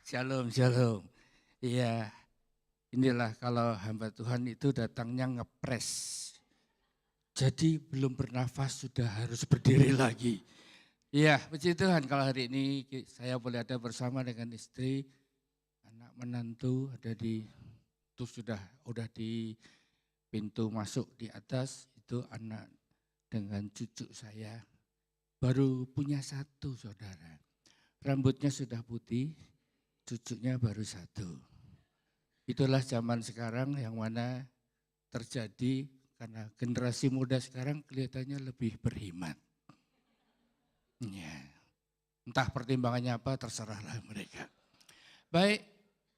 Shalom, shalom. Iya, inilah kalau hamba Tuhan itu datangnya ngepres. Jadi belum bernafas sudah harus berdiri lagi. Iya, puji Tuhan kalau hari ini saya boleh ada bersama dengan istri, anak menantu ada itu sudah di pintu masuk di atas itu anak dengan cucu saya. Baru punya satu saudara. Rambutnya sudah putih, cucunya baru satu. Itulah zaman sekarang yang mana terjadi karena generasi muda sekarang kelihatannya lebih beriman. Ya, entah pertimbangannya apa terserahlah mereka. Baik,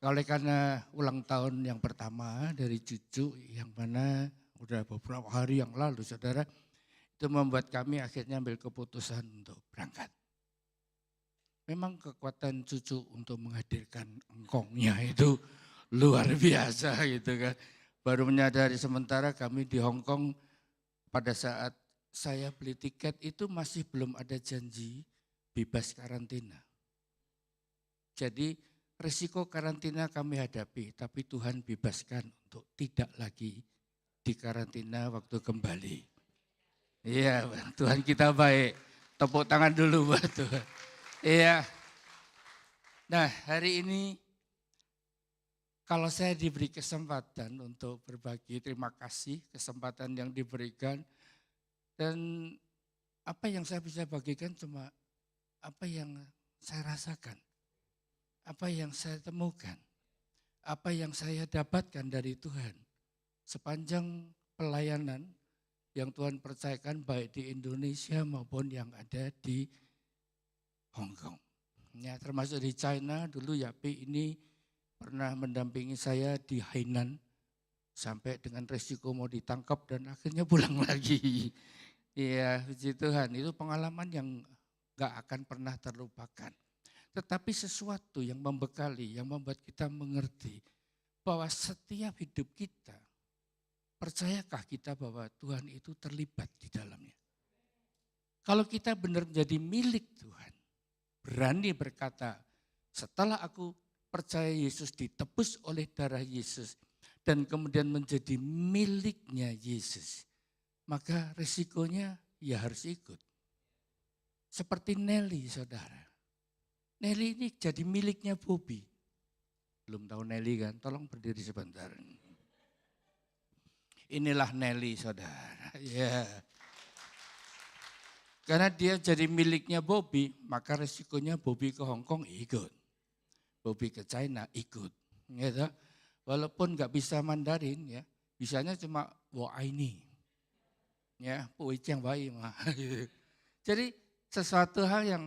oleh karena ulang tahun yang pertama dari cucu yang mana udah beberapa hari yang lalu saudara, itu membuat kami akhirnya ambil keputusan untuk berangkat. Memang kekuatan cucu untuk menghadirkan engkongnya itu luar biasa gitu kan. Baru menyadari sementara kami di Hong Kong pada saat saya beli tiket itu masih belum ada janji bebas karantina. Jadi risiko karantina kami hadapi tapi Tuhan bebaskan untuk tidak lagi dikarantina waktu kembali. Iya, Tuhan kita baik. Tepuk tangan dulu buat Tuhan. Iya. Nah, hari ini kalau saya diberi kesempatan untuk berbagi, terima kasih kesempatan yang diberikan. Dan apa yang saya bisa bagikan cuma apa yang saya rasakan, apa yang saya temukan, apa yang saya dapatkan dari Tuhan. Sepanjang pelayanan yang Tuhan percayakan baik di Indonesia maupun yang ada di Hong Kong. Ya, termasuk di China dulu Yapi ini pernah mendampingi saya di Hainan sampai dengan resiko mau ditangkap dan akhirnya pulang lagi. Iya, puji Tuhan, itu pengalaman yang gak akan pernah terlupakan. Tetapi sesuatu yang membekali, yang membuat kita mengerti bahwa setiap hidup kita, percayakah kita bahwa Tuhan itu terlibat di dalamnya? Kalau kita benar menjadi milik Tuhan, berani berkata, setelah aku percaya Yesus ditebus oleh darah Yesus dan kemudian menjadi miliknya Yesus, maka risikonya ya harus ikut. Seperti Nelly saudara. Nelly ini jadi miliknya Bobby. Belum tahu Nelly kan, tolong berdiri sebentar. Inilah Nelly saudara. Ya. Karena dia jadi miliknya Bobby, maka risikonya Bobby ke Hong Kong ikut. Bobby ke China ikut. Gitu. Walaupun nggak bisa Mandarin ya, bisanya cuma ini. Ya, yang baik mah. Jadi sesuatu hal yang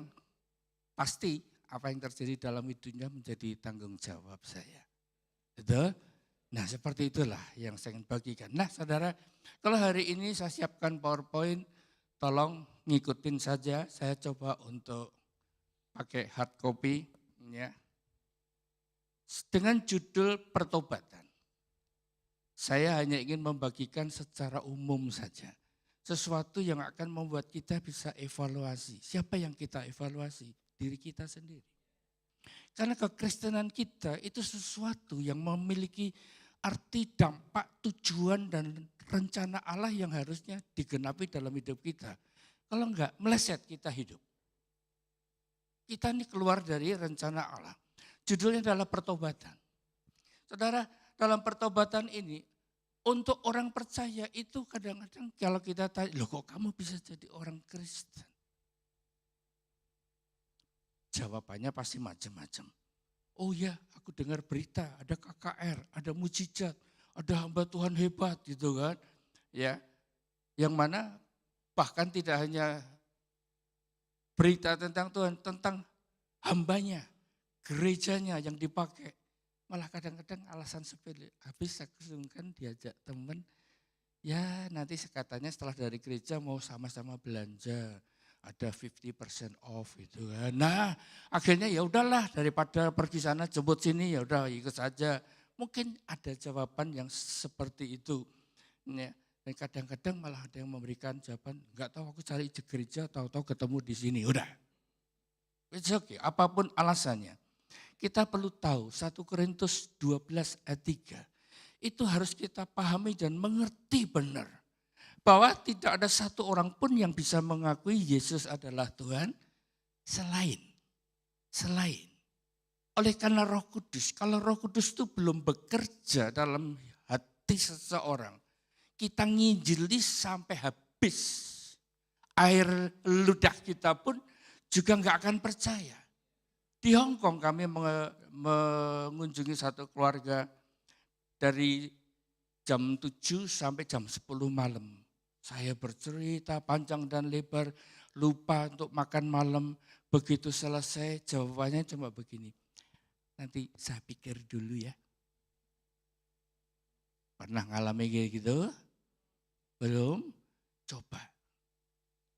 pasti apa yang terjadi dalam hidupnya menjadi tanggung jawab saya. Betul? Nah seperti itulah yang saya ingin bagikan. Nah saudara, kalau hari ini saya siapkan PowerPoint, tolong ngikutin saja. Saya coba untuk pakai hard copy. Ya. Dengan judul pertobatan. Saya hanya ingin membagikan secara umum saja. Sesuatu yang akan membuat kita bisa evaluasi. Siapa yang kita evaluasi? Diri kita sendiri. Karena kekristenan kita itu sesuatu yang memiliki arti, dampak, tujuan, dan rencana Allah yang harusnya digenapi dalam hidup kita. Kalau enggak, meleset kita hidup. Kita ini keluar dari rencana Allah. Judulnya adalah pertobatan. Saudara, dalam pertobatan ini, untuk orang percaya itu kadang-kadang kalau kita tanya, loh kok kamu bisa jadi orang Kristen? Jawabannya pasti macam-macam. Oh ya, aku dengar berita, ada KKR, ada mujizat, ada hamba Tuhan hebat gitu kan. Ya, yang mana bahkan tidak hanya berita tentang Tuhan, tentang hambanya, gerejanya yang dipakai. Malah kadang-kadang alasan sepele, habis aku sungkan diajak teman, ya nanti katanya setelah dari gereja mau sama-sama belanja, ada 50% off gitu kan. Nah akhirnya ya udahlah daripada pergi sana jemput sini ya udah ikut saja. Mungkin ada jawaban yang seperti itu. Ya. Dan kadang-kadang malah ada yang memberikan jawaban, enggak tahu aku cari di gereja, tahu-tahu ketemu di sini, udah. It's okay, apapun alasannya. kita perlu tahu 1 Korintus 12 ayat 3. Itu harus kita pahami dan mengerti benar. Bahwa tidak ada satu orang pun yang bisa mengakui Yesus adalah Tuhan selain. Oleh karena Roh Kudus, kalau Roh Kudus itu belum bekerja dalam hati seseorang, kita nginjili sampai habis. Air ludah kita pun juga nggak akan percaya. Di Hong Kong kami mengunjungi satu keluarga dari jam 7 sampai jam 10 malam. Saya bercerita panjang dan lebar, lupa untuk makan malam. Begitu selesai jawabannya cuma begini. Nanti saya pikir dulu ya. Pernah ngalami kayak gitu? Belum? Coba.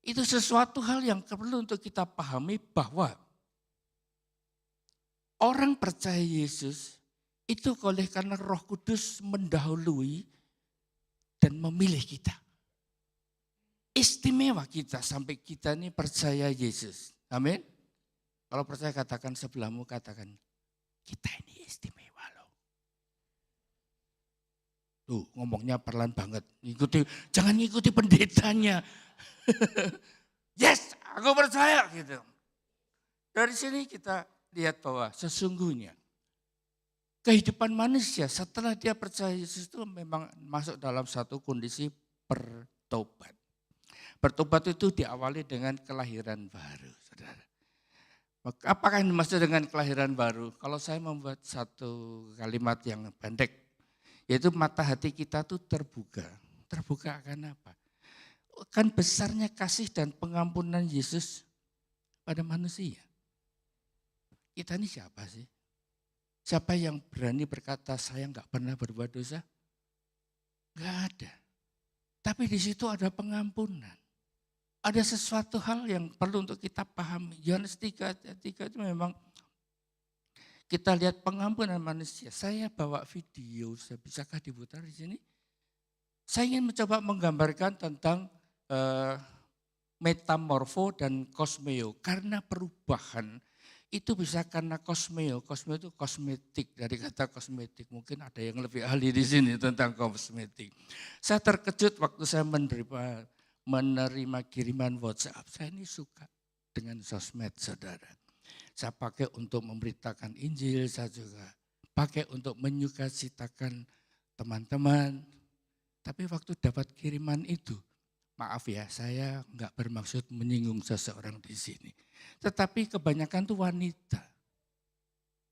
Itu sesuatu hal yang perlu untuk kita pahami bahwa orang percaya Yesus itu oleh karena Roh Kudus mendahului dan memilih kita. Istimewa kita sampai kita ini percaya Yesus. Amin. Kalau percaya katakan sebelahmu, katakan kita ini istimewa loh. Tuh ngomongnya perlahan banget. Jangan ngikuti pendetanya. Yes, aku percaya gitu. Dari sini kita lihat bahwa sesungguhnya kehidupan manusia setelah dia percaya Yesus itu memang masuk dalam satu kondisi bertobat. Bertobat itu diawali dengan kelahiran baru, saudara. Apakah yang dimaksud dengan kelahiran baru? Kalau saya membuat satu kalimat yang pendek, yaitu mata hati kita tuh terbuka. Terbuka akan apa? Kan besarnya kasih dan pengampunan Yesus pada manusia. Kita ini siapa sih? Siapa yang berani berkata saya enggak pernah berbuat dosa? Enggak ada. Tapi di situ ada pengampunan. Ada sesuatu hal yang perlu untuk kita pahami. Yohanes 3 itu memang kita lihat pengampunan manusia. Saya bawa video, bisakah diputar di sini? Saya ingin mencoba menggambarkan tentang metamorfo dan kosmeo. Karena perubahan itu bisa karena kosmeo. Kosmeo itu kosmetik, dari kata kosmetik. Mungkin ada yang lebih ahli di sini tentang kosmetik. Saya terkejut waktu saya menerima kiriman WhatsApp. Saya ini suka dengan sosmed, saudara. Saya pakai untuk memberitakan Injil, saya juga pakai untuk menyukacitakan teman-teman. Tapi waktu dapat kiriman itu, maaf ya, saya enggak bermaksud menyinggung seseorang di sini. Tetapi kebanyakan itu wanita.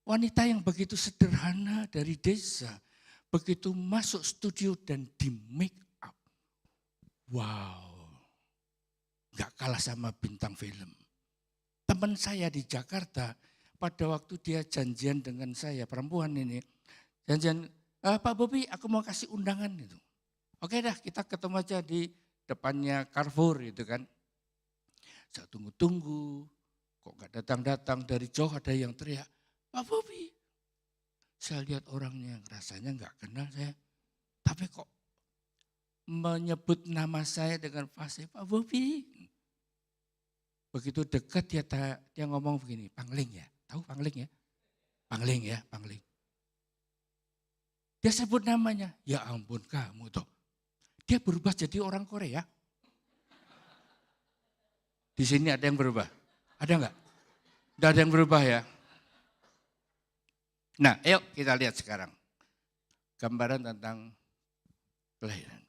Wanita yang begitu sederhana dari desa, begitu masuk studio dan di make up. Wow. Gak kalah sama bintang film. Teman saya di Jakarta, pada waktu dia janjian dengan saya, perempuan ini, janjian, Pak Bobi aku mau kasih undangan gitu. Oke dah kita ketemu aja di depannya Carrefour gitu kan. Saya tunggu-tunggu, kok gak datang-datang, dari jauh ada yang teriak, Pak Bobi. Saya lihat orangnya, rasanya gak kenal saya, tapi kok menyebut nama saya dengan fasih, Pak Bobi. Begitu dekat dia ngomong begini, Pangling ya, tahu Pangling ya? Pangling ya, Pangling. Dia sebut namanya, ya ampun kamu toh. Dia berubah jadi orang Korea. Di sini ada yang berubah? Ada enggak? Tidak ada yang berubah ya? Nah, yuk kita lihat sekarang. Gambaran tentang kelahiran.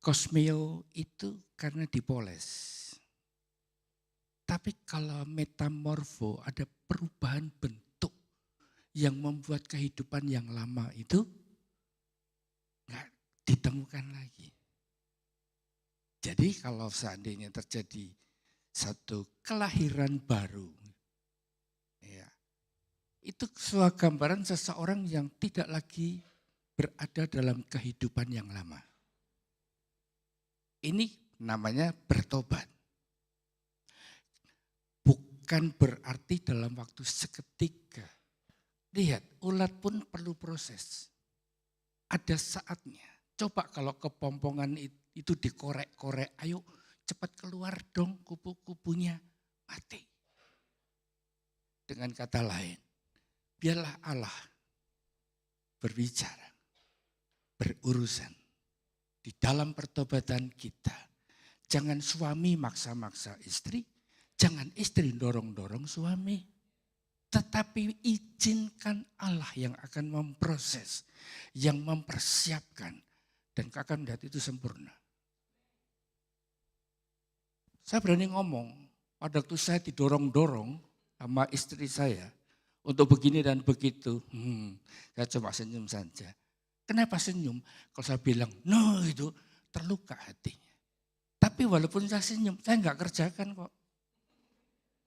Kosmeo itu karena dipoles. Tapi kalau metamorfo ada perubahan bentuk yang membuat kehidupan yang lama itu nggak ditemukan lagi. Jadi kalau seandainya terjadi satu kelahiran baru, ya, itu sebuah gambaran seseorang yang tidak lagi berada dalam kehidupan yang lama. Ini namanya bertobat. Bukan berarti dalam waktu seketika. Lihat, ulat pun perlu proses. Ada saatnya. Coba kalau kepompongan itu dikorek-korek, ayo cepat keluar dong kupu-kupunya, mati. Dengan kata lain, biarlah Allah berbicara, berurusan di dalam pertobatan kita. Jangan suami maksa-maksa istri, jangan istri dorong-dorong suami. Tetapi izinkan Allah yang akan memproses, yang mempersiapkan. Dan akan melihat itu sempurna. Saya berani ngomong, pada waktu saya didorong-dorong sama istri saya untuk begini dan begitu. Saya cuma senyum saja. Kenapa senyum? Kalau saya bilang, no itu terluka hatinya. Tapi walaupun saya senyum, saya enggak kerjakan kok.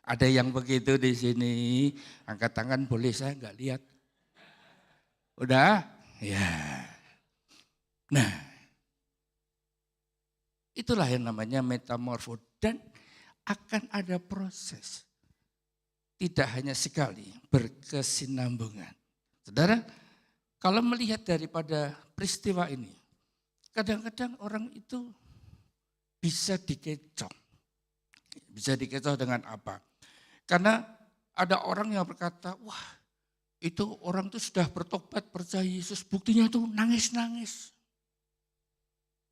Ada yang begitu di sini, angkat tangan boleh, saya enggak lihat. Udah? Ya. Nah, itulah yang namanya metamorfo dan akan ada proses. Tidak hanya sekali, berkesinambungan. Saudara, kalau melihat daripada peristiwa ini, kadang-kadang orang itu bisa dikecoh. Bisa dikecoh dengan apa? Karena ada orang yang berkata, wah itu orang itu sudah bertobat percaya Yesus, buktinya itu nangis-nangis.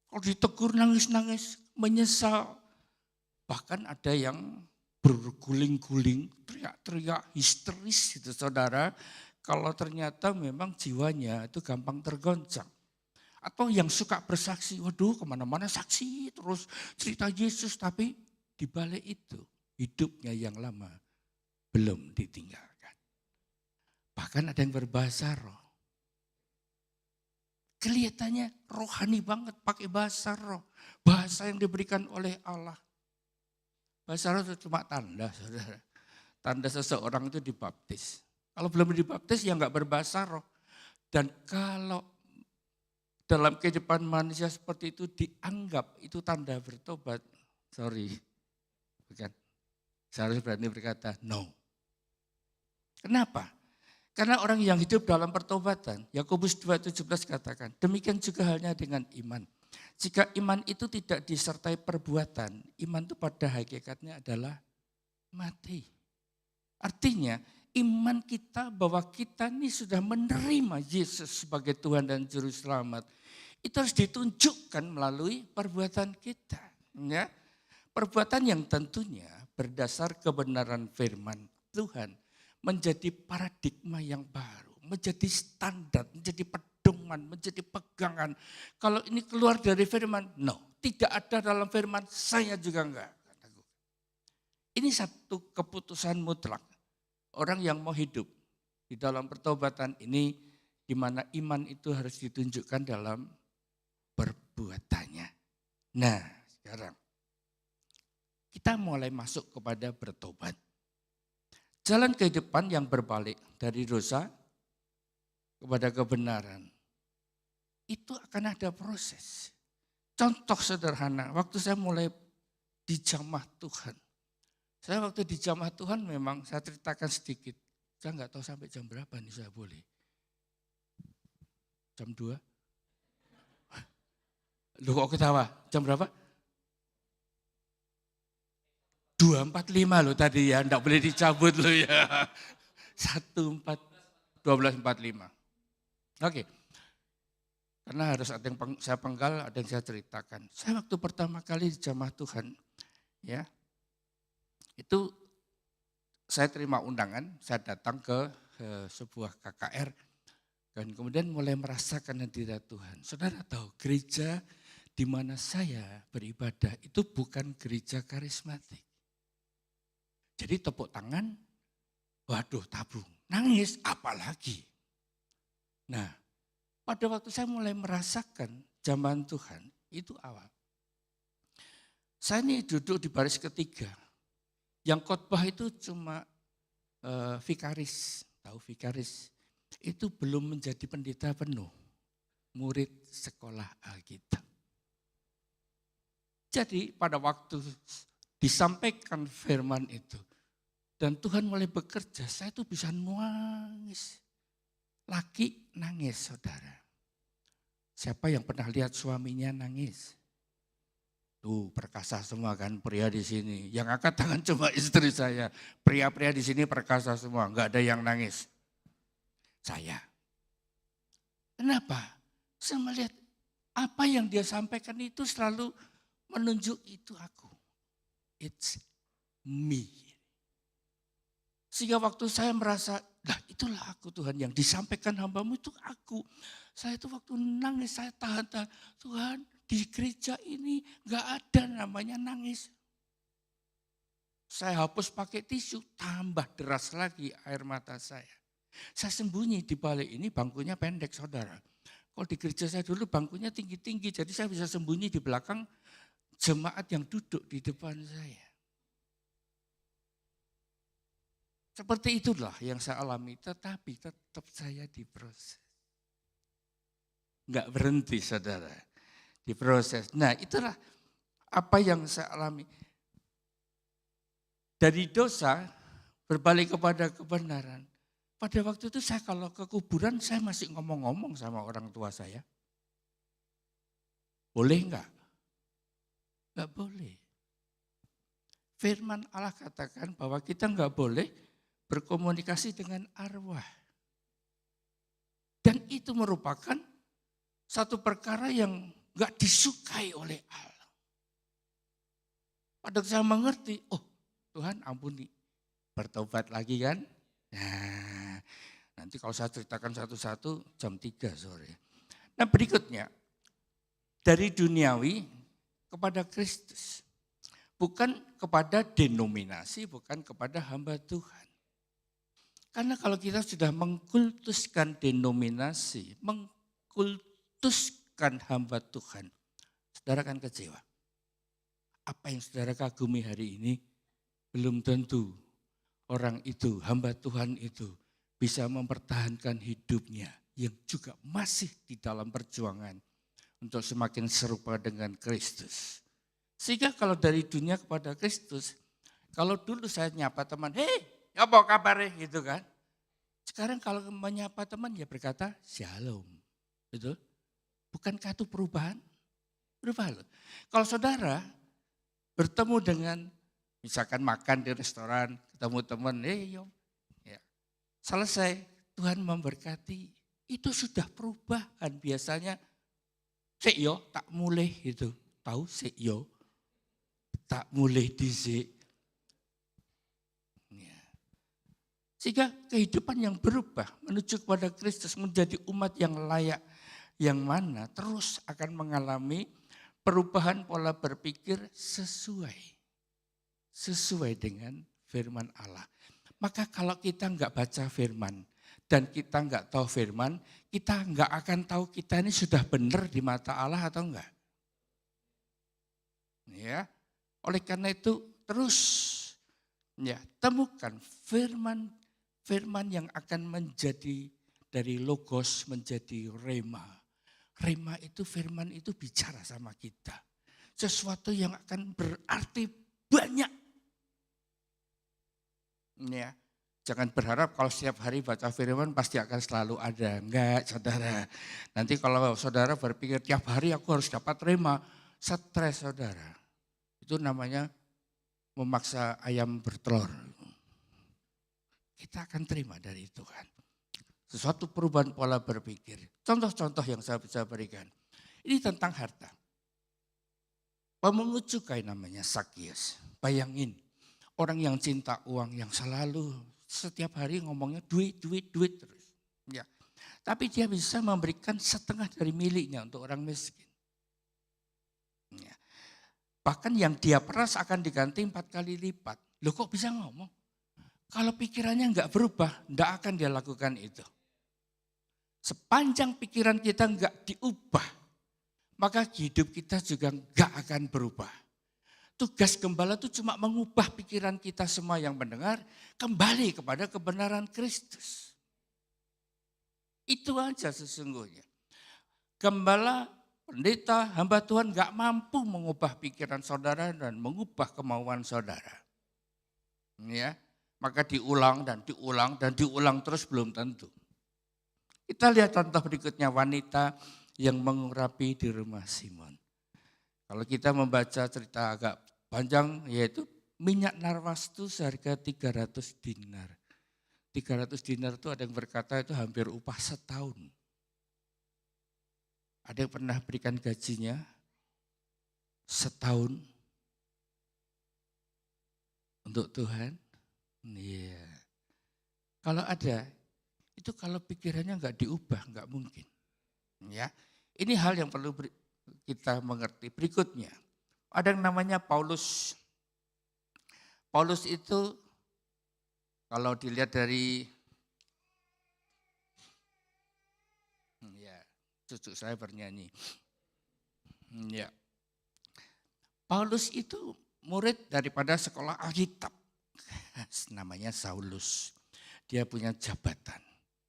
Kalau ditegur nangis-nangis, menyesal. Bahkan ada yang berguling-guling, teriak-teriak histeris itu saudara. Kalau ternyata memang jiwanya itu gampang tergoncang. Atau yang suka bersaksi, waduh kemana-mana saksi terus cerita Yesus. Tapi di balik itu hidupnya yang lama belum ditinggalkan. Bahkan ada yang berbahasa roh. Kelihatannya rohani banget pakai bahasa roh. Bahasa yang diberikan oleh Allah. Bahasa roh itu cuma tanda, saudara. Tanda seseorang itu dibaptis. Kalau belum dibaptis ya enggak berbahasa roh. Dan kalau dalam kehidupan manusia seperti itu dianggap itu tanda bertobat. Sorry, bukan. Saya harus berani berkata no. Kenapa? Karena orang yang hidup dalam pertobatan, Yakobus 2:17 katakan, demikian juga halnya dengan iman. Jika iman itu tidak disertai perbuatan, iman itu pada hakikatnya adalah mati. Artinya iman kita bahwa kita ini sudah menerima Yesus sebagai Tuhan dan Juru Selamat. Itu harus ditunjukkan melalui perbuatan kita. Ya. Perbuatan yang tentunya berdasar kebenaran firman Tuhan. Menjadi paradigma yang baru, menjadi standar, menjadi pedoman, menjadi pegangan. Kalau ini keluar dari firman, no, tidak ada dalam firman, saya juga enggak. Ini satu keputusan mutlak. Orang yang mau hidup di dalam pertobatan ini, di mana iman itu harus ditunjukkan dalam perbuatannya. Nah, sekarang kita mulai masuk kepada bertobat. Jalan kehidupan yang berbalik dari dosa kepada kebenaran. Itu akan ada proses. Contoh sederhana, waktu saya mulai di jamaah Tuhan. Saya waktu di jamaah Tuhan memang saya ceritakan sedikit. Saya enggak tahu sampai jam berapa nih saya boleh. Jam 2? Loh kok ketawa? Jam berapa? 2.45 loh tadi ya, enggak boleh dicabut loh ya. 12.45. Oke. Karena harus ada yang saya penggal, ada yang saya ceritakan. Saya waktu pertama kali di jamaah Tuhan, ya, itu saya terima undangan, saya datang ke sebuah KKR, dan kemudian mulai merasakan hadirat Tuhan. Saudara tahu gereja di mana saya beribadah itu bukan gereja karismatik. Jadi tepuk tangan, waduh tabung, nangis apalagi. Nah, pada waktu saya mulai merasakan zaman Tuhan, itu awal. Saya ini duduk di baris ketiga. Yang khotbah itu cuma vikaris, tahu vikaris. Itu belum menjadi pendeta penuh, murid sekolah Alkitab. Jadi pada waktu disampaikan firman itu, dan Tuhan mulai bekerja, saya itu bisa nangis. Laki nangis, saudara. Siapa yang pernah lihat suaminya nangis? Tuh perkasa semua kan pria di sini. Yang angkat tangan cuma istri saya. Pria-pria di sini perkasa semua, enggak ada yang nangis. Saya. Kenapa? Saya melihat apa yang dia sampaikan itu selalu menunjuk itu aku. It's me. Sehingga waktu saya merasa, nah itulah aku Tuhan yang disampaikan hambamu itu aku. Saya itu waktu nangis, saya tahan-tahan. Tuhan di gereja ini gak ada namanya nangis. Saya hapus pakai tisu, tambah deras lagi air mata saya. Saya sembunyi di balik ini bangkunya pendek saudara. Kalau di gereja saya dulu bangkunya tinggi-tinggi, jadi saya bisa sembunyi di belakang jemaat yang duduk di depan saya. Seperti itulah yang saya alami, tetapi tetap saya diproses. Enggak berhenti saudara, diproses. Nah itulah apa yang saya alami. Dari dosa berbalik kepada kebenaran. Pada waktu itu saya kalau ke kuburan saya masih ngomong-ngomong sama orang tua saya. Boleh enggak? Enggak boleh. Firman Allah katakan bahwa kita enggak boleh berkomunikasi dengan arwah. Dan itu merupakan satu perkara yang enggak disukai oleh Allah. Pada saya mengerti, oh Tuhan ampuni, bertobat lagi kan? Nah, nanti kalau saya ceritakan satu-satu jam 3 sore. Nah berikutnya, dari duniawi kepada Kristus. Bukan kepada denominasi, bukan kepada hamba Tuhan. Karena kalau kita sudah mengkultuskan denominasi, mengkultuskan hamba Tuhan, saudara akan kecewa. Apa yang saudara kagumi hari ini, belum tentu orang itu, hamba Tuhan itu bisa mempertahankan hidupnya yang juga masih di dalam perjuangan untuk semakin serupa dengan Kristus. Sehingga kalau dari dunia kepada Kristus, kalau dulu saya nyapa teman, hei apa kabarnya gitu kan. Sekarang kalau menyapa teman ya berkata shalom. Betul? Bukankah itu perubahan? Berubah loh. Kalau saudara bertemu dengan misalkan makan di restoran, ketemu teman, ya, selesai Tuhan memberkati, itu sudah perubahan. Biasanya sik yo tak mulai itu, tahu sik yo tak mulai dhisik. Ya. Sehingga kehidupan yang berubah menuju kepada Kristus menjadi umat yang layak, yang mana terus akan mengalami perubahan pola berpikir sesuai dengan firman Allah. Maka kalau kita enggak baca firman dan kita enggak tahu firman, kita enggak akan tahu kita ini sudah benar di mata Allah atau enggak. Ya, oleh karena itu terus ya temukan firman yang akan menjadi dari logos menjadi rema. Rema itu firman itu bicara sama kita. Sesuatu yang akan berarti banyak. Ya, jangan berharap kalau setiap hari baca firman pasti akan selalu ada. Enggak, saudara. Nanti kalau saudara berpikir tiap hari aku harus dapat rema, stres saudara. Itu namanya memaksa ayam bertelur. Kita akan terima dari Tuhan. Sesuatu perubahan pola berpikir. Contoh-contoh yang saya bisa berikan. Ini tentang harta. Pemungut cukai namanya Sakius. Bayangin. Orang yang cinta uang yang selalu setiap hari ngomongnya duit terus. Ya. Tapi dia bisa memberikan setengah dari miliknya untuk orang miskin. Ya. Bahkan yang dia peras akan diganti 4 kali lipat. Loh kok bisa ngomong? Kalau pikirannya enggak berubah, enggak akan dia lakukan itu. Sepanjang pikiran kita enggak diubah, maka hidup kita juga enggak akan berubah. Tugas gembala itu cuma mengubah pikiran kita semua yang mendengar kembali kepada kebenaran Kristus. Itu aja sesungguhnya. Gembala, pendeta, hamba Tuhan gak mampu mengubah pikiran saudara dan mengubah kemauan saudara. Ya, maka diulang dan diulang dan diulang terus belum tentu. Kita lihat contoh berikutnya, wanita yang mengurapi di rumah Simon. Kalau kita membaca cerita agak panjang, yaitu minyak narwastu seharga 300 dinar. 300 dinar itu ada yang berkata itu hampir upah setahun. Ada yang pernah berikan gajinya setahun untuk Tuhan? Iya. Kalau ada, itu kalau pikirannya enggak diubah, enggak mungkin. Ya, ini hal yang perlu kita mengerti. Berikutnya, ada yang namanya Paulus. Paulus itu kalau dilihat dari, ya, cucu saya bernyanyi. Ya, Paulus itu murid daripada sekolah Alkitab. Namanya Saulus. Dia punya jabatan.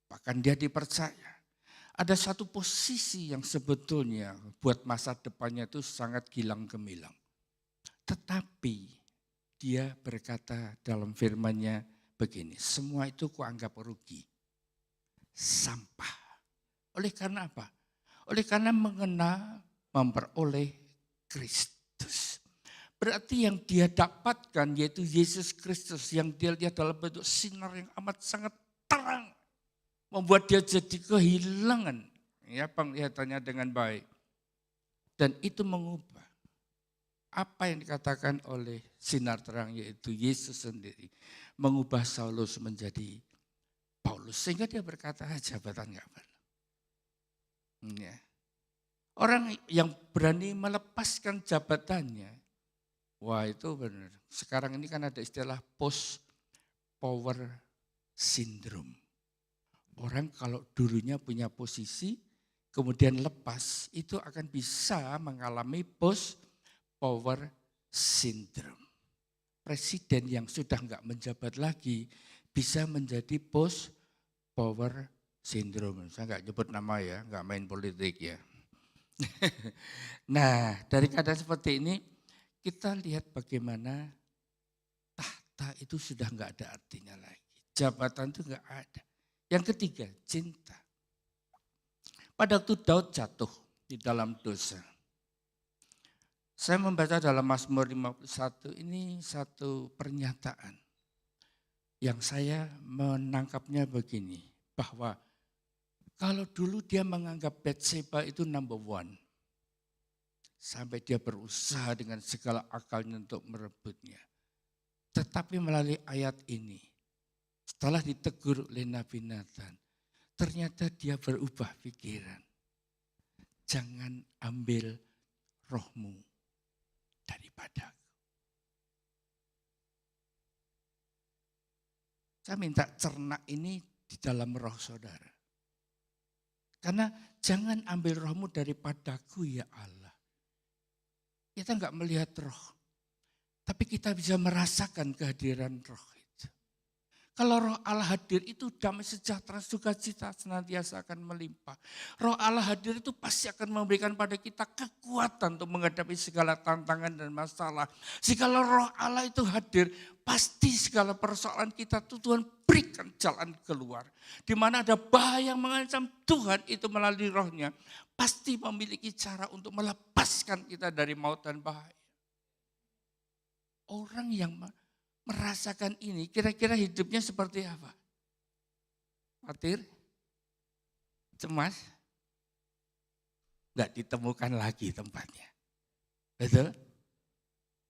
Bahkan dia dipercaya. Ada satu posisi yang sebetulnya buat masa depannya itu sangat gilang gemilang. Tetapi dia berkata dalam firman-Nya begini, semua itu kuanggap rugi, sampah. Oleh karena apa? Oleh karena mengenal, memperoleh Kristus. Berarti yang dia dapatkan yaitu Yesus Kristus yang dia lihat dalam bentuk sinar yang amat sangat terang. Membuat dia jadi kehilangan ya penglihatannya dengan baik. Dan itu mengubah apa yang dikatakan oleh sinar terang yaitu Yesus sendiri. Mengubah Saulus menjadi Paulus. Sehingga dia berkata jabatan gak benar. Ya. Orang yang berani melepaskan jabatannya, wah itu benar. Sekarang ini kan ada istilah post power syndrome. Orang kalau dulunya punya posisi, kemudian lepas, itu akan bisa mengalami post power syndrome. Presiden yang sudah enggak menjabat lagi, bisa menjadi post power syndrome. Saya enggak nyebut nama ya, enggak main politik ya. Nah, dari keadaan seperti ini, kita lihat bagaimana tahta itu sudah enggak ada artinya lagi. Jabatan itu enggak ada. Yang ketiga, cinta. Pada waktu Daud jatuh di dalam dosa. Saya membaca dalam Mazmur 51 ini satu pernyataan. Yang saya menangkapnya begini, bahwa kalau dulu dia menganggap Bathsheba itu number one. Sampai dia berusaha dengan segala akalnya untuk merebutnya. Tetapi melalui ayat ini, setelah ditegur oleh Nabi Nathan, ternyata dia berubah pikiran. Jangan ambil rohmu daripadaku. Saya minta cerna ini di dalam roh saudara. Karena jangan ambil rohmu daripadaku ya Allah. Kita enggak melihat roh, tapi kita bisa merasakan kehadiran roh. Kalau roh Allah hadir itu damai sejahtera sukacita senantiasa akan melimpah. Roh Allah hadir itu pasti akan memberikan pada kita kekuatan untuk menghadapi segala tantangan dan masalah. Jikalau roh Allah itu hadir, pasti segala persoalan kita itu Tuhan berikan jalan keluar. Di mana ada bahaya yang mengancam, Tuhan itu melalui rohnya pasti memiliki cara untuk melepaskan kita dari maut dan bahaya. Orang yang merasakan ini, kira-kira hidupnya seperti apa? Khawatir? Cemas? Enggak ditemukan lagi tempatnya. Betul?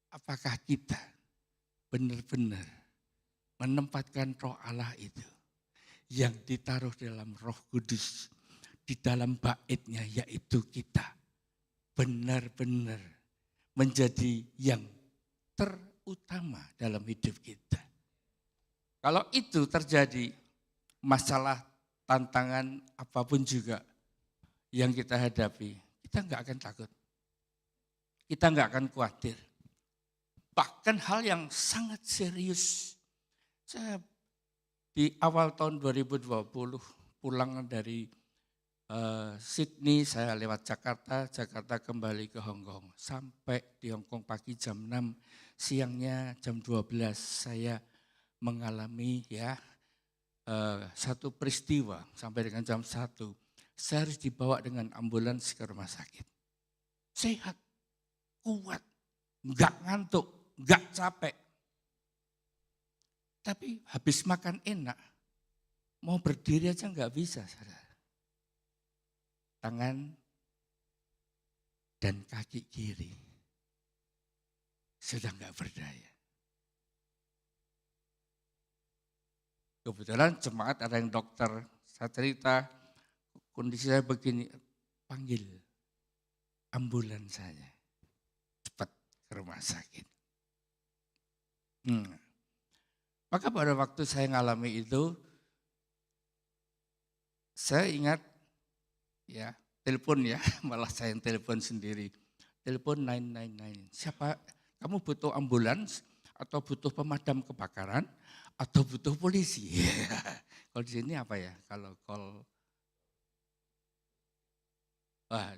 Apakah kita benar-benar menempatkan roh Allah itu yang ditaruh dalam Roh Kudus di dalam baitnya, yaitu kita benar-benar menjadi yang terutama dalam hidup kita. Kalau itu terjadi, masalah, tantangan apapun juga yang kita hadapi, kita nggak akan takut. Kita nggak akan khawatir. Bahkan hal yang sangat serius. Saya di awal tahun 2020 pulang dari Sydney, saya lewat Jakarta, Jakarta kembali ke Hong Kong. Sampai di Hong Kong pagi jam 6, siangnya jam 12 saya mengalami satu peristiwa sampai dengan jam 1. Saya harus dibawa dengan ambulans ke rumah sakit. Sehat, kuat, enggak ngantuk, enggak capek. Tapi habis makan enak, mau berdiri aja enggak bisa, saudara. Tangan dan kaki kiri sudah enggak berdaya. Kebetulan jemaat ada yang dokter, saya cerita kondisi saya begini, panggil ambulans saya, cepat ke rumah sakit. Maka pada waktu saya ngalami itu, saya ingat telepon malah saya yang telepon sendiri. Telepon 999, siapa, kamu butuh ambulans atau butuh pemadam kebakaran atau butuh polisi? Kalau di sini apa ya, kalau call,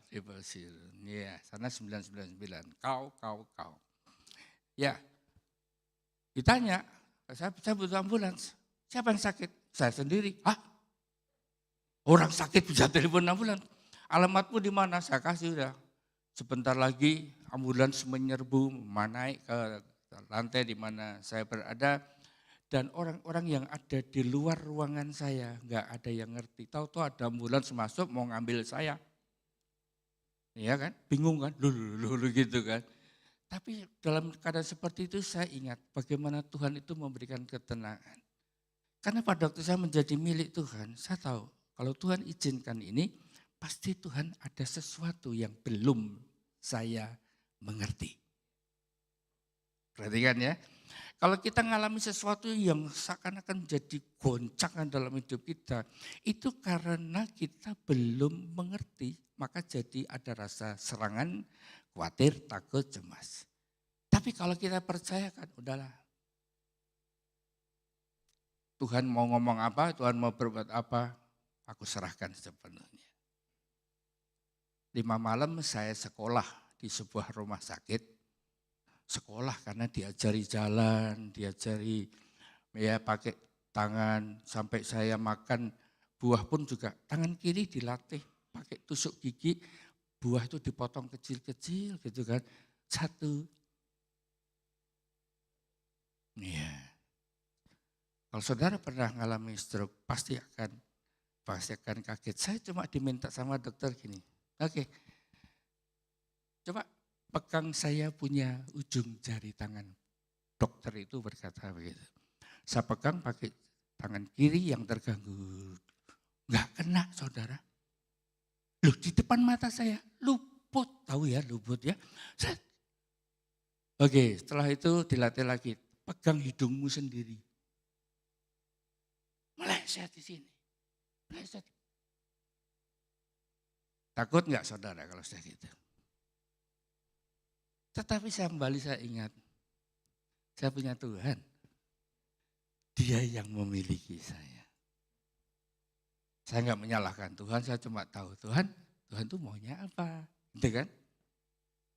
triple zero, sana 999, kau. Ya, ditanya, saya butuh ambulans, siapa yang sakit? Saya sendiri. Orang sakit bisa telepon ambulans. Alamatmu di mana? Saya kasih udah. Sebentar lagi ambulans menyerbu, naik ke lantai di mana saya berada. Dan orang-orang yang ada di luar ruangan saya, nggak ada yang ngerti. Tahu-tahu ada ambulans masuk mau ngambil saya. Iya kan? Bingung kan? Lulu gitu kan. Tapi dalam keadaan seperti itu saya ingat bagaimana Tuhan itu memberikan ketenangan. Karena pada waktu saya menjadi milik Tuhan, saya tahu kalau Tuhan izinkan ini, pasti Tuhan ada sesuatu yang belum saya mengerti. Perhatikan ya, kalau kita mengalami sesuatu yang seakan-akan menjadi goncangan dalam hidup kita, itu karena kita belum mengerti, maka jadi ada rasa serangan, khawatir, takut, cemas. Tapi kalau kita percayakan, udahlah. Tuhan mau ngomong apa, Tuhan mau berbuat apa, aku serahkan sepenuhnya. 5 malam saya sekolah di sebuah rumah sakit. Sekolah karena diajari jalan, diajari pakai tangan, sampai saya makan buah pun juga tangan kiri dilatih pakai tusuk gigi, buah itu dipotong kecil-kecil gitu kan. Satu. Kalau saudara pernah mengalami stroke, pasti akan kaget. Saya cuma diminta sama dokter gini, oke, coba pegang saya punya ujung jari tangan. Dokter itu berkata begitu. Saya pegang pakai tangan kiri yang terganggu. Enggak kena saudara. Loh di depan mata saya, luput, tahu ya luput ya. Oke, setelah itu dilatih lagi, pegang hidungmu sendiri. Meleset di sini. Meleset. Takut enggak saudara kalau saya gitu? Tetapi saya ingat, saya punya Tuhan. Dia yang memiliki saya. Saya enggak menyalahkan Tuhan, saya cuma tahu Tuhan tuh maunya apa. Gitu kan?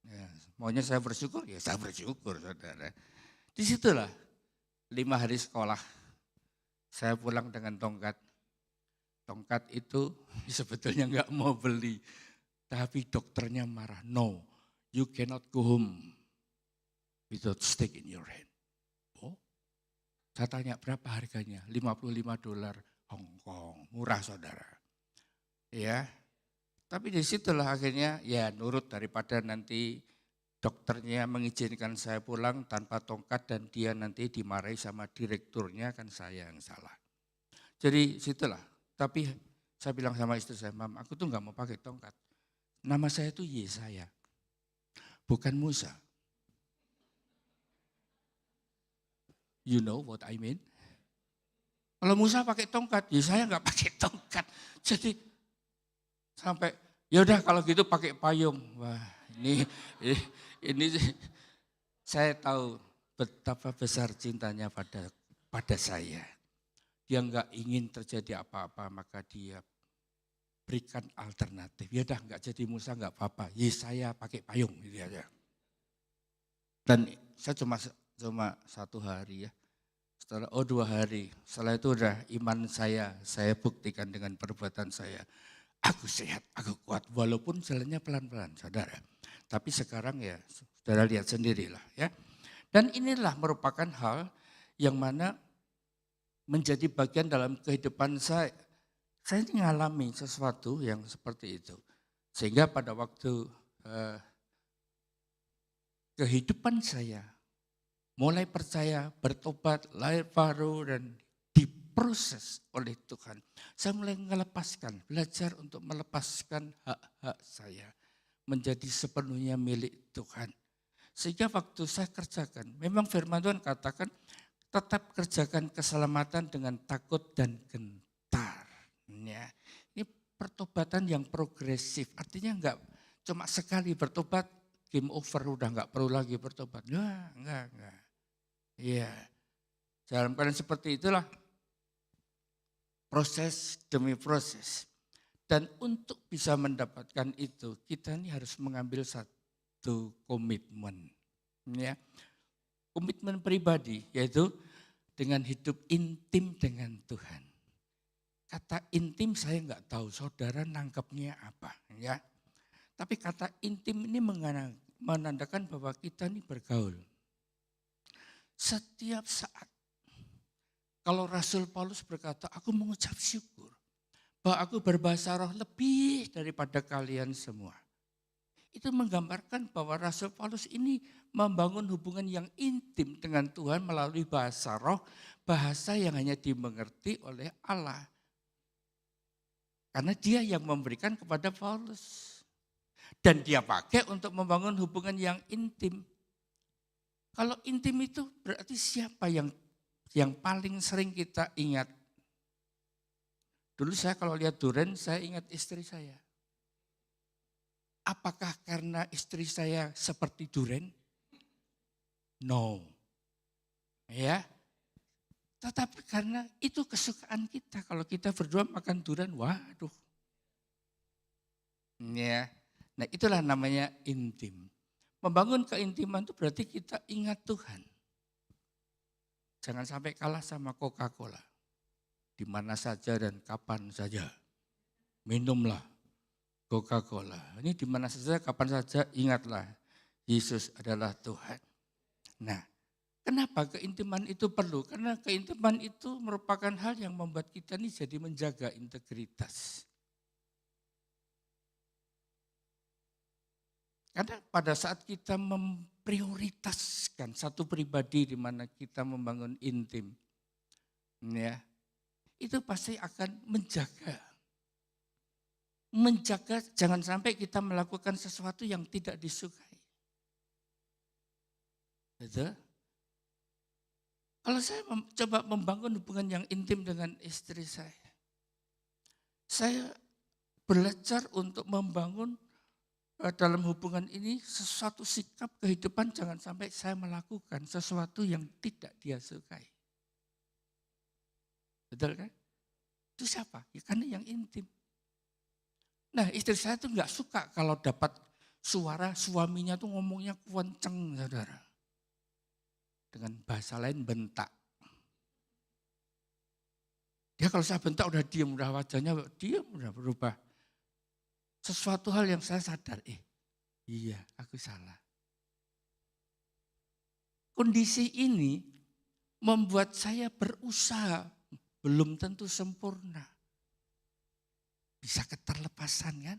Ya, maunya saya bersyukur, ya saya bersyukur saudara. Disitulah 5 hari sekolah. Saya pulang dengan tongkat. Tongkat itu sebetulnya enggak mau beli. Tapi dokternya marah, no, you cannot go home without stick in your hand. Oh, saya tanya berapa harganya? $55 Hong Kong, murah saudara. Ya, tapi disitulah akhirnya ya nurut daripada nanti dokternya mengizinkan saya pulang tanpa tongkat dan dia nanti dimarahi sama direkturnya, kan saya yang salah. Jadi situlah, tapi saya bilang sama istri saya, Mam, aku tuh nggak mau pakai tongkat. Nama saya itu Yesaya, bukan Musa. You know what I mean? Kalau Musa pakai tongkat, ya saya nggak pakai tongkat. Jadi sampai, ya udah kalau gitu pakai payung. Wah, ini saya tahu betapa besar cintanya pada saya. Dia nggak ingin terjadi apa-apa, maka dia berikan alternatif. Ya udah nggak jadi Musa nggak apa-apa. Ya saya pakai payung gitu aja. Dan saya cuma 1 hari ya. Setelah 2 hari, setelah itu udah iman saya buktikan dengan perbuatan saya. Aku sehat, aku kuat, walaupun jalannya pelan-pelan, saudara. Tapi sekarang ya, saudara lihat sendirilah ya. Dan inilah merupakan hal yang mana menjadi bagian dalam kehidupan saya. Saya ini mengalami sesuatu yang seperti itu. Sehingga pada waktu kehidupan saya, mulai percaya, bertobat, lahir baru dan diproses oleh Tuhan. Saya mulai belajar untuk melepaskan hak-hak saya. Menjadi sepenuhnya milik Tuhan. Sehingga waktu saya kerjakan, memang firman Tuhan katakan, tetap kerjakan keselamatan dengan takut dan gentar. Ya, ini pertobatan yang progresif, artinya enggak cuma sekali bertobat, game over, udah enggak perlu lagi bertobat. Enggak. Iya, dalam keadaan seperti itulah proses demi proses. Dan untuk bisa mendapatkan itu, kita ini harus mengambil satu komitmen. Ya. Komitmen pribadi, yaitu dengan hidup intim dengan Tuhan. Kata intim saya enggak tahu, saudara nangkepnya apa. Ya. Tapi kata intim ini menandakan bahwa kita ini bergaul. Setiap saat, kalau Rasul Paulus berkata, aku mengucap syukur bahwa aku berbahasa roh lebih daripada kalian semua. Itu menggambarkan bahwa Rasul Paulus ini membangun hubungan yang intim dengan Tuhan melalui bahasa roh, bahasa yang hanya dimengerti oleh Allah. Karena dia yang memberikan kepada Paulus. Dan dia pakai untuk membangun hubungan yang intim. Kalau intim itu berarti siapa yang paling sering kita ingat? Dulu saya kalau lihat duren, saya ingat istri saya. Apakah karena istri saya seperti duren? No. Ya. Tetapi karena itu kesukaan kita. Kalau kita berdua makan duren, waduh. Ya. Nah, itulah namanya intim. Membangun keintiman itu berarti kita ingat Tuhan. Jangan sampai kalah sama Coca-Cola. Di mana saja dan kapan saja. Minumlah Coca-Cola. Ini di mana saja, kapan saja, ingatlah Yesus adalah Tuhan. Nah, kenapa keintiman itu perlu? Karena keintiman itu merupakan hal yang membuat kita ini jadi menjaga integritas. Karena pada saat kita memprioritaskan satu pribadi di mana kita membangun intim, ya, itu pasti akan menjaga jangan sampai kita melakukan sesuatu yang tidak disukai. Betul? Kalau saya coba membangun hubungan yang intim dengan istri saya belajar untuk membangun dalam hubungan ini sesuatu sikap kehidupan, jangan sampai saya melakukan sesuatu yang tidak dia sukai. Betul kan? Itu siapa? Ya karena yang intim. Nah, istri saya tuh nggak suka kalau dapat suara suaminya tuh ngomongnya kenceng, saudara. Dengan bahasa lain bentak. Dia kalau saya bentak udah diam, udah wajahnya diam, udah berubah. Sesuatu hal yang saya sadar, iya aku salah. Kondisi ini membuat saya berusaha, belum tentu sempurna. Bisa keterlepasan kan?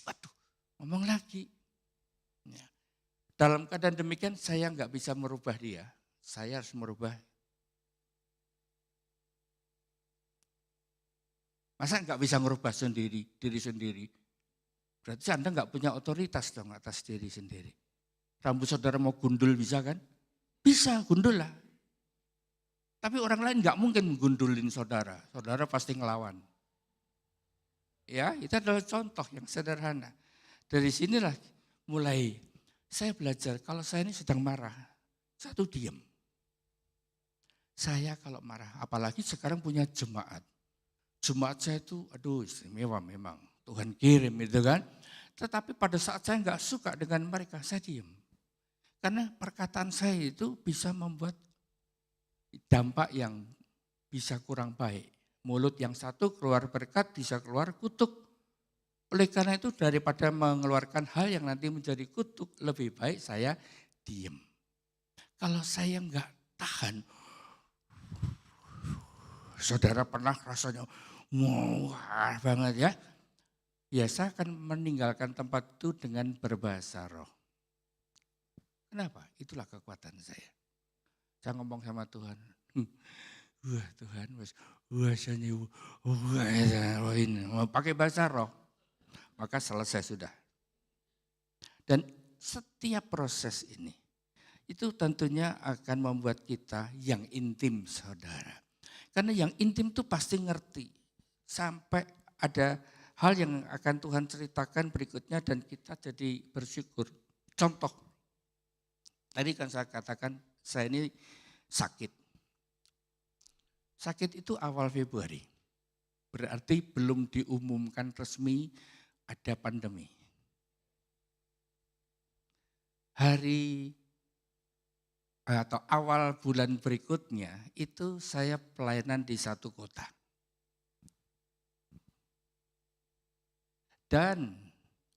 Waduh, ngomong lagi. Ya. Dalam keadaan demikian saya nggak bisa merubah dia, saya harus merubah. Masa nggak bisa merubah diri sendiri? Berarti Anda nggak punya otoritas dong atas diri sendiri. Rambut saudara mau gundul bisa kan? Bisa, gundul lah. Tapi orang lain nggak mungkin gundulin saudara. Saudara pasti ngelawan. Ya, itu adalah contoh yang sederhana. Dari sinilah mulai saya belajar kalau saya ini sedang marah, saya tuh diam. Saya kalau marah, apalagi sekarang punya jemaat. Jemaat saya itu, aduh istimewa memang. Tuhan kirim itu kan. Tetapi pada saat saya nggak suka dengan mereka, saya diam. Karena perkataan saya itu bisa membuat dampak yang bisa kurang baik. Mulut yang satu keluar berkat, bisa keluar kutuk. Oleh karena itu daripada mengeluarkan hal yang nanti menjadi kutuk, lebih baik saya diam. Kalau saya nggak tahan, saudara pernah rasanya wah banget ya. Ya saya akan meninggalkan tempat itu dengan berbahasa roh. Kenapa? Itulah kekuatan saya. Saya ngomong sama Tuhan. Wah Tuhan, wah ini mau pakai bahasa roh, maka selesai sudah. Dan setiap proses ini, itu tentunya akan membuat kita yang intim saudara. Karena yang intim itu pasti ngerti, sampai ada hal yang akan Tuhan ceritakan berikutnya dan kita jadi bersyukur. Contoh, tadi kan saya katakan saya ini sakit. Sakit itu awal Februari, berarti belum diumumkan resmi ada pandemi. Hari atau awal bulan berikutnya itu saya pelayanan di satu kota. Dan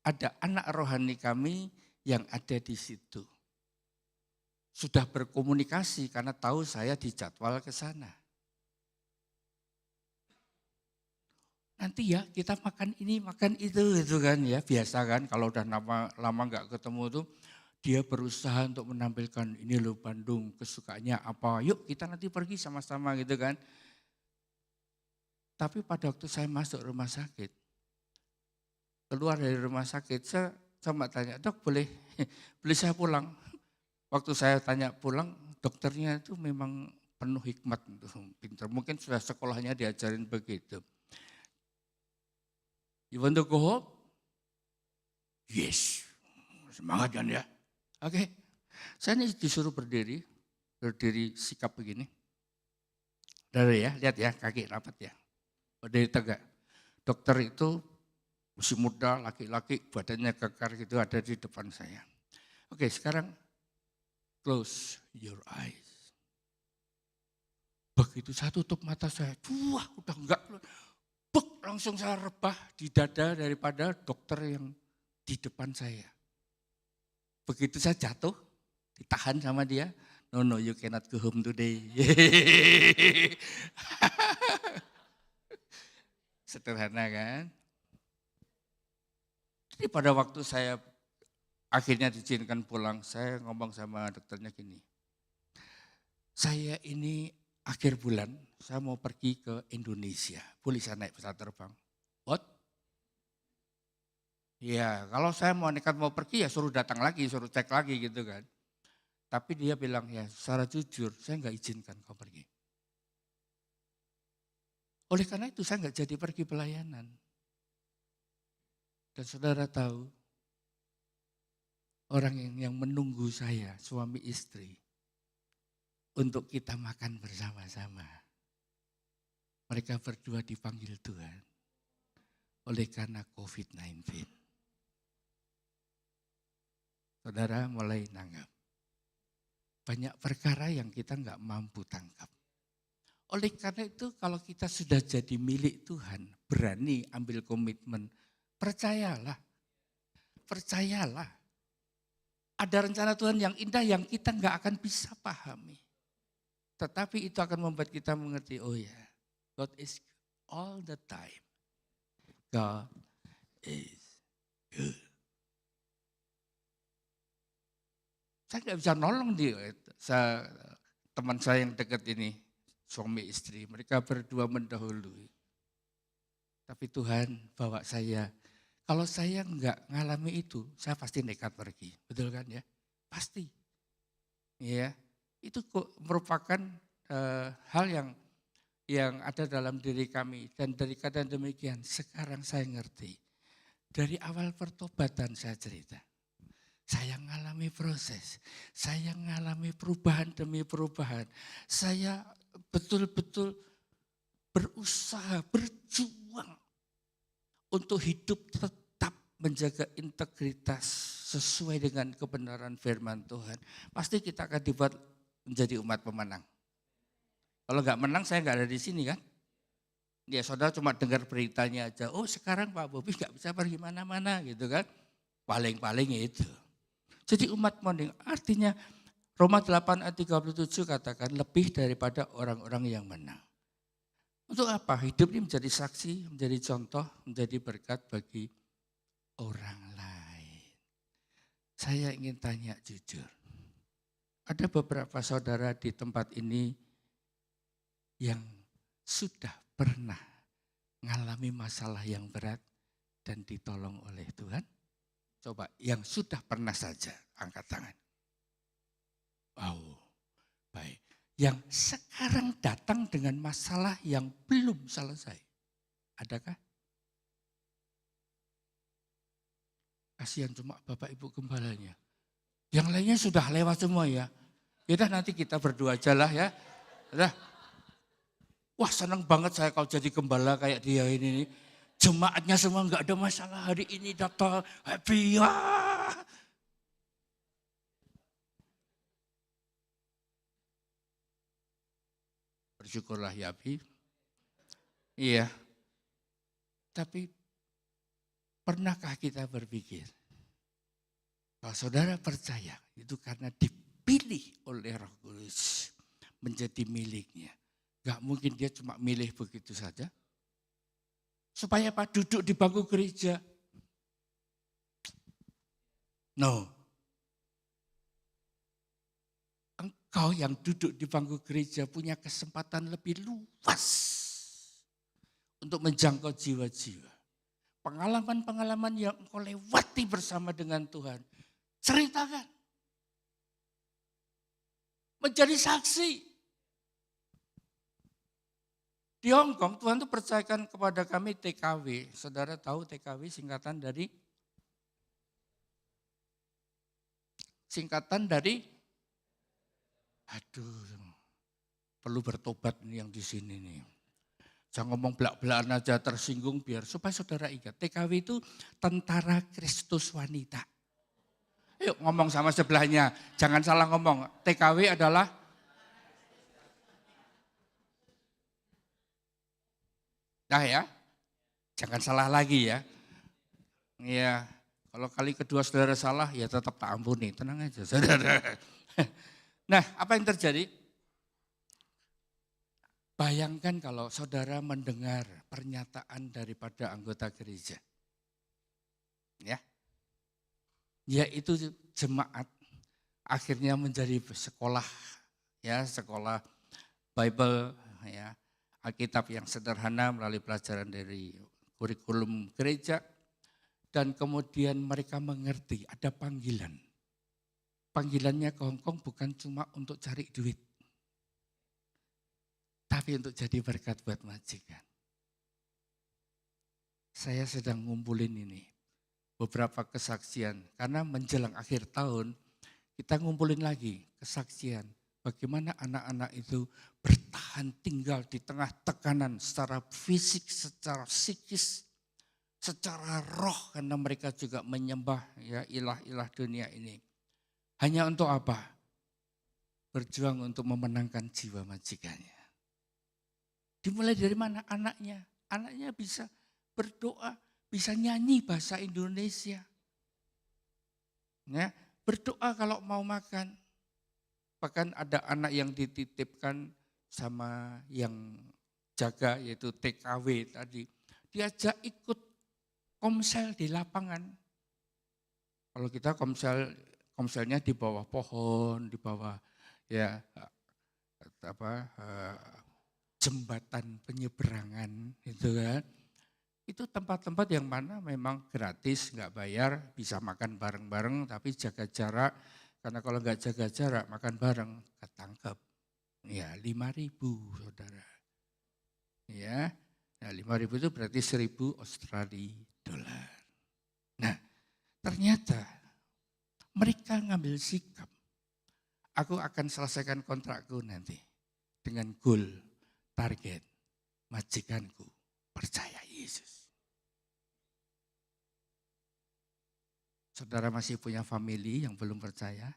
ada anak rohani kami yang ada di situ. Sudah berkomunikasi karena tahu saya dijadwal ke sana. Nanti ya kita makan ini, makan itu kan ya. Biasa kan kalau udah lama nggak ketemu tuh dia berusaha untuk menampilkan ini loh Bandung kesukaannya apa. Yuk kita nanti pergi sama-sama gitu kan. Tapi pada waktu saya masuk rumah sakit, keluar dari rumah sakit saya sama tanya, dok boleh saya pulang? Waktu saya tanya pulang, dokternya itu memang penuh hikmat, pintar. Mungkin sudah sekolahnya diajarin begitu. You want to go home? Yes. Semangat kan ya? Oke. Saya ini disuruh berdiri sikap begini. Dari ya, lihat ya kaki rapat ya. Berdiri tegak. Dokter itu masih muda, laki-laki, badannya kekar gitu ada di depan saya. Oke, sekarang close your eyes. Begitu saya tutup mata saya, wah udah enggak. Langsung saya rebah di dada daripada dokter yang di depan saya. Begitu saya jatuh, ditahan sama dia. No, you cannot go home today. Sederhana kan? Jadi pada waktu saya akhirnya diizinkan pulang, saya ngomong sama dokternya gini. Saya ini akhir bulan saya mau pergi ke Indonesia. Boleh saya naik pesawat terbang? What? Ya kalau saya mau nekat mau pergi ya suruh datang lagi, suruh cek lagi gitu kan. Tapi dia bilang ya secara jujur saya nggak izinkan kau pergi. Oleh karena itu saya nggak jadi pergi pelayanan. Dan saudara tahu orang yang menunggu saya suami istri untuk kita makan bersama-sama. Mereka berdua dipanggil Tuhan oleh karena COVID-19. Saudara mulai nanggap. Banyak perkara yang kita nggak mampu tangkap. Oleh karena itu kalau kita sudah jadi milik Tuhan, berani ambil komitmen, percayalah. Percayalah. Ada rencana Tuhan yang indah yang kita nggak akan bisa pahami. Tetapi itu akan membuat kita mengerti, oh ya, God is good all the time. God is good. Saya nggak bisa nolong teman saya yang dekat ini, suami istri. Mereka berdua mendahului. Tapi Tuhan bawa saya. Kalau saya nggak ngalami itu, saya pasti nekat pergi. Betul kan ya? Pasti. Ya, itu merupakan hal yang ada dalam diri kami. Dan dari kata demikian, sekarang saya ngerti. Dari awal pertobatan saya cerita. Saya mengalami proses, saya mengalami perubahan demi perubahan. Saya betul-betul berusaha, berjuang untuk hidup tetap menjaga integritas sesuai dengan kebenaran firman Tuhan. Pasti kita akan dibuat menjadi umat pemenang. Kalau nggak menang saya nggak ada di sini kan. Ya saudara cuma dengar beritanya aja, oh sekarang Pak Bobi nggak bisa pergi mana-mana gitu kan. Paling-paling itu. Jadi umat pemenang artinya Roma 8 ayat 37 katakan lebih daripada orang-orang yang menang. Untuk apa? Hidup ini menjadi saksi, menjadi contoh, menjadi berkat bagi orang lain. Saya ingin tanya jujur. Ada beberapa saudara di tempat ini yang sudah pernah mengalami masalah yang berat dan ditolong oleh Tuhan? Coba yang sudah pernah saja angkat tangan. Wow, baik. Yang sekarang datang dengan masalah yang belum selesai. Adakah? Kasihan cuma Bapak Ibu Gembalanya. Yang lainnya sudah lewat semua ya. Yaudah nanti kita berdua aja lah ya. Udah. Wah senang banget saya kalau jadi gembala kayak dia ini. Jemaatnya semua enggak ada masalah hari ini datang happy ya. Bersyukurlah ya Abi. Iya. Tapi pernahkah kita berpikir kalau saudara percaya itu karena dipilih oleh Roh Kudus menjadi miliknya. Gak mungkin dia cuma milih begitu saja. Supaya Pak duduk di bangku gereja. No. Engkau yang duduk di bangku gereja punya kesempatan lebih luas untuk menjangkau jiwa-jiwa. Pengalaman-pengalaman yang engkau lewati bersama dengan Tuhan. Ceritakan. Menjadi saksi. Di Hongkong Tuhan itu percayakan kepada kami TKW. Saudara tahu TKW singkatan dari perlu bertobat nih yang di sini nih. Jangan ngomong belak-belakan aja tersinggung biar supaya saudara ingat. TKW itu Tentara Kristus Wanita. Yuk ngomong sama sebelahnya, jangan salah ngomong. TKW adalah ya, jangan salah lagi ya. Iya, kalau kali kedua saudara salah ya tetap tak ampuni, tenang aja saudara. Nah apa yang terjadi? Bayangkan kalau saudara mendengar pernyataan daripada anggota gereja. Ya, yaitu jemaat akhirnya menjadi sekolah, ya sekolah Bible, ya Alkitab yang sederhana melalui pelajaran dari kurikulum gereja. Dan kemudian mereka mengerti ada panggilan. Panggilannya ke Hongkong bukan cuma untuk cari duit. Tapi untuk jadi berkat buat majikan. Saya sedang ngumpulin ini. Beberapa kesaksian. Karena menjelang akhir tahun kita ngumpulin lagi kesaksian. Bagaimana anak-anak itu bertahan tinggal di tengah tekanan secara fisik, secara psikis, secara roh. Karena mereka juga menyembah ya ilah-ilah dunia ini. Hanya untuk apa? Berjuang untuk memenangkan jiwa majikannya. Dimulai dari mana? Anaknya. Anaknya bisa berdoa, bisa nyanyi bahasa Indonesia. Ya, berdoa kalau mau makan. Bahkan ada anak yang dititipkan sama yang jaga yaitu TKW tadi. Diajak ikut komsel di lapangan. Kalau kita komselnya di bawah pohon, di bawah ya jembatan penyeberangan itu kan. Itu tempat-tempat yang mana memang gratis, nggak bayar, bisa makan bareng-bareng tapi jaga jarak. Karena kalau nggak jaga jarak, makan bareng, ketangkep. Ya, 5.000 saudara. Ya, nah 5.000 itu berarti 1.000 Australia dolar. Nah, ternyata mereka ngambil sikap. Aku akan selesaikan kontrakku nanti dengan goal, target, majikanku percaya Yesus. Saudara masih punya family yang belum percaya?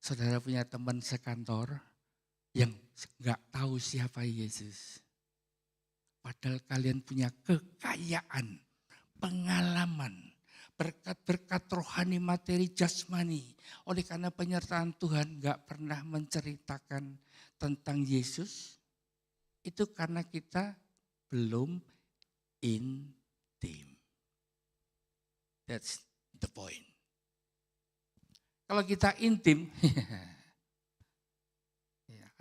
Saudara punya teman sekantor yang nggak tahu siapa Yesus? Padahal kalian punya kekayaan, pengalaman, berkat-berkat rohani, materi, jasmani. Oleh karena penyertaan Tuhan nggak pernah menceritakan tentang Yesus. Itu karena kita belum intim. That's the point. Kalau kita intim,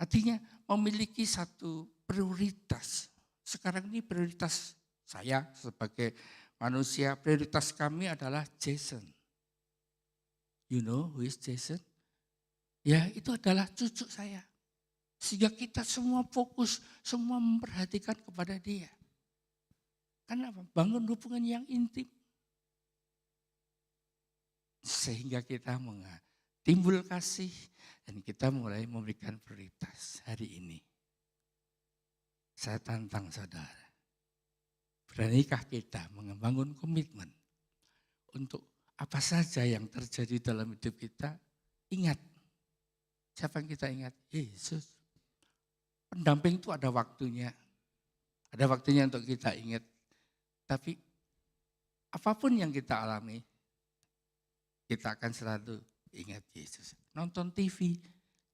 artinya memiliki satu prioritas. Sekarang ini prioritas saya sebagai manusia, prioritas kami adalah Jason. You know who is Jason? Ya, itu adalah cucu saya. Sehingga kita semua fokus, semua memperhatikan kepada dia. Kenapa? Bangun hubungan yang intim. Sehingga kita timbul kasih dan kita mulai memberikan prioritas hari ini. Saya tantang saudara. Beranikah kita membangun komitmen untuk apa saja yang terjadi dalam hidup kita? Ingat, siapa yang kita ingat? Yesus. Pendamping itu ada waktunya. Ada waktunya untuk kita ingat. Tapi apapun yang kita alami, kita akan selalu ingat Yesus. Nonton TV,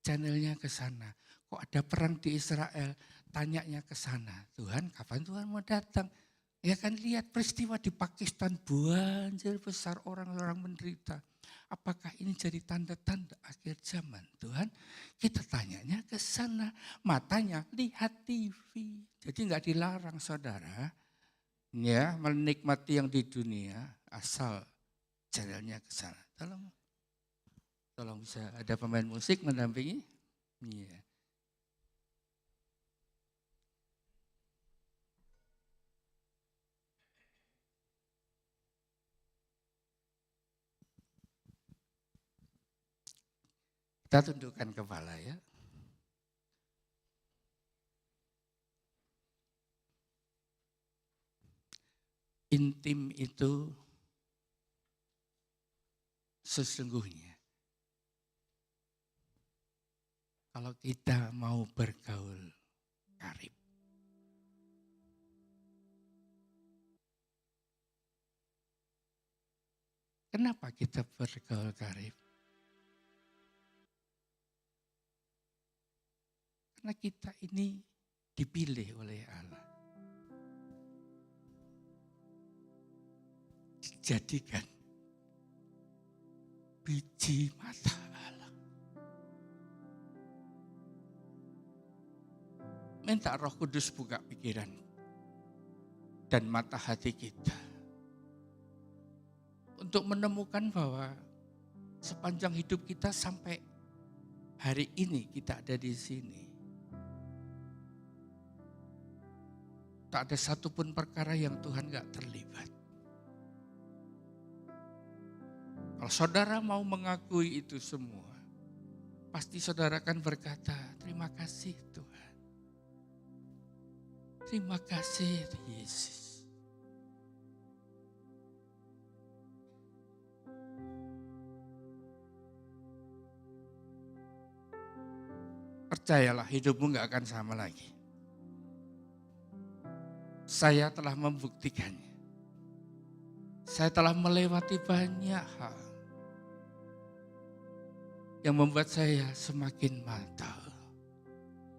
channelnya ke sana. Kok ada perang di Israel, tanyanya ke sana. Tuhan, kapan Tuhan mau datang? Ya kan lihat peristiwa di Pakistan, banjir besar orang-orang menderita. Apakah ini jadi tanda-tanda akhir zaman? Tuhan, kita tanyanya ke sana. Matanya lihat TV. Jadi enggak dilarang saudara. Ya, menikmati yang di dunia asal channelnya ke sana. Tolong bisa ada pemain musik mendampingi. Iya. Kita tundukkan kepala ya. Intim itu sesungguhnya kalau kita mau bergaul karib. Kenapa kita bergaul karib? Karena kita ini dipilih oleh Allah. Dijadikan biji mata Allah. Minta Roh Kudus buka pikiran dan mata hati kita. Untuk menemukan bahwa sepanjang hidup kita sampai hari ini kita ada di sini. Tak ada satupun perkara yang Tuhan gak terlibat. Kalau saudara mau mengakui itu semua, pasti saudara akan berkata, terima kasih Tuhan. Terima kasih Yesus. Percayalah hidupmu gak akan sama lagi. Saya telah membuktikannya. Saya telah melewati banyak hal yang membuat saya semakin mantap.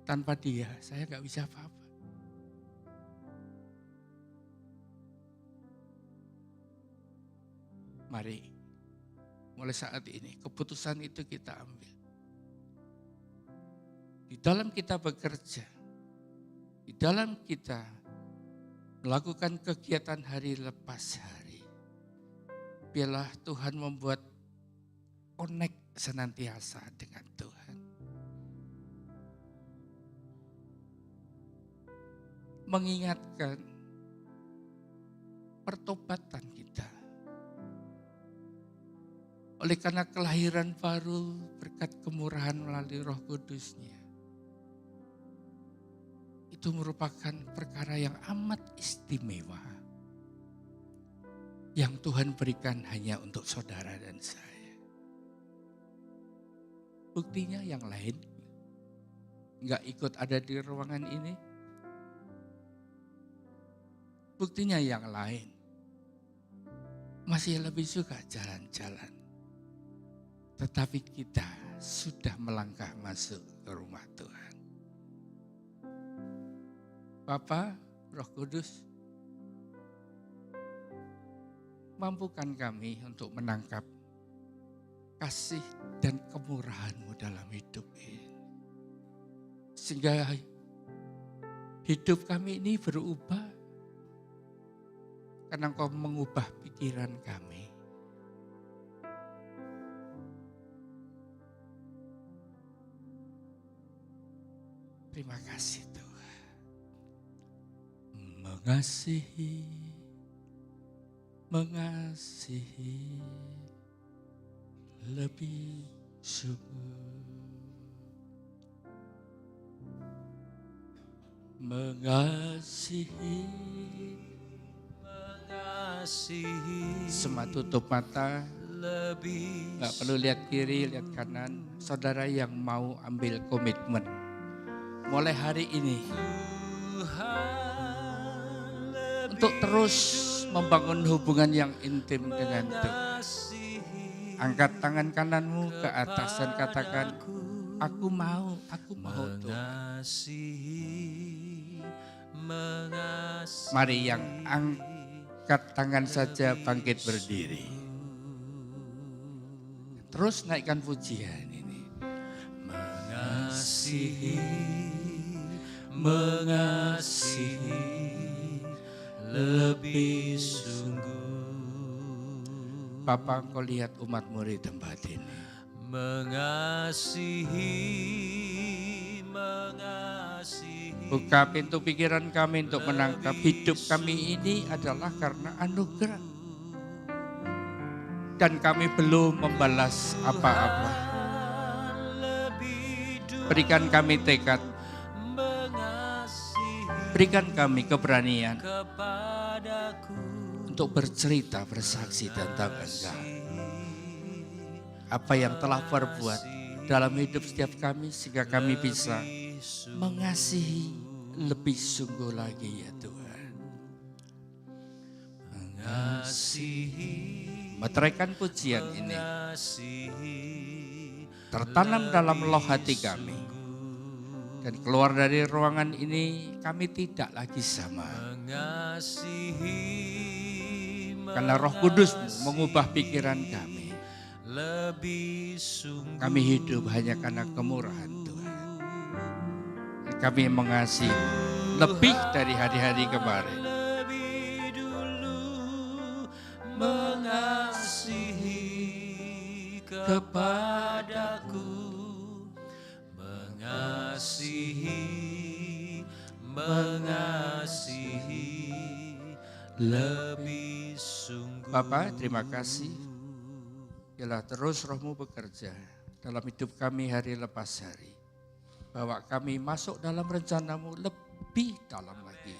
Tanpa dia, saya gak bisa apa-apa. Mari, mulai saat ini, keputusan itu kita ambil. Di dalam kita bekerja, di dalam kita melakukan kegiatan hari lepas hari. Biarlah Tuhan membuat connect senantiasa dengan Tuhan. mengingatkan pertobatan kita. Oleh karena kelahiran baru berkat kemurahan melalui Roh Kudus-Nya. Itu merupakan perkara yang amat istimewa. Yang Tuhan berikan hanya untuk saudara dan saya. Buktinya yang lain nggak ikut ada di ruangan ini. Buktinya yang lain masih lebih suka jalan-jalan. Tetapi kita sudah melangkah masuk ke rumah Tuhan. Bapa, Roh Kudus, mampukan kami untuk menangkap kasih dan kemurahan-Mu dalam hidup ini. Sehingga hidup kami ini berubah karena Engkau mengubah pikiran kami. Terima kasih Tuhan. Mengasihi lebih sungguh. Mengasihi. Semua tutup mata, gak perlu lihat kiri, lihat kanan. Saudara yang mau ambil komitmen, mulai hari ini, untuk terus membangun hubungan yang intim dengan Tuhan. Angkat tangan kananmu ke atas dan katakan, aku mau Tuhan. Mari yang angkat tangan saja bangkit berdiri. Terus naikkan pujian ini. Mengasihi lebih sungguh. Bapa, Engkau lihat umat-Mu di tempat ini. Mengasihi. Buka pintu pikiran kami untuk menangkap hidup kami ini adalah karena anugerah. Dan kami belum membalas apa-apa. Berikan kami tekad. Berikan kami keberanian untuk bercerita, bersaksi tentang Engkau. Apa yang telah berbuat dalam hidup setiap kami sehingga kami bisa mengasihi lebih sungguh lagi ya Tuhan. Mengasihi. Meteraikan pujian ini tertanam dalam loh hati kami. Dan keluar dari ruangan ini kami tidak lagi sama. Karena Roh Kudus mengubah pikiran kami. Kami hidup hanya karena kemurahan Tuhan. Dan kami mengasihi lebih dari hari-hari kemarin. Mengasihi kepadaku. Mengasihi lebih sungguh. Bapak, terima kasih. Biarlah terus Roh-Mu bekerja dalam hidup kami hari lepas hari. Bawa kami masuk dalam rencana-Mu lebih dalam lagi.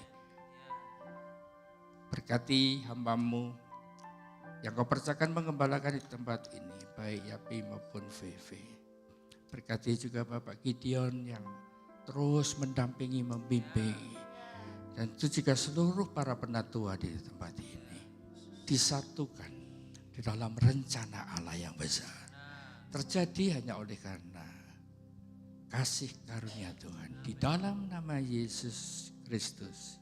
Berkati hamba-Mu yang Kau percayakan mengembalakan di tempat ini, baik Yapi maupun VV. Berkati juga Bapak Gideon yang terus mendampingi, membimbing. Dan itu juga seluruh para penatua di tempat ini. Disatukan di dalam rencana Allah yang besar. Terjadi hanya oleh karena kasih karunia Tuhan. Di dalam nama Yesus Kristus.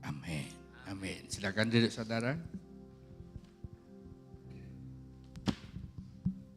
Amin. Amin. Silakan duduk saudara.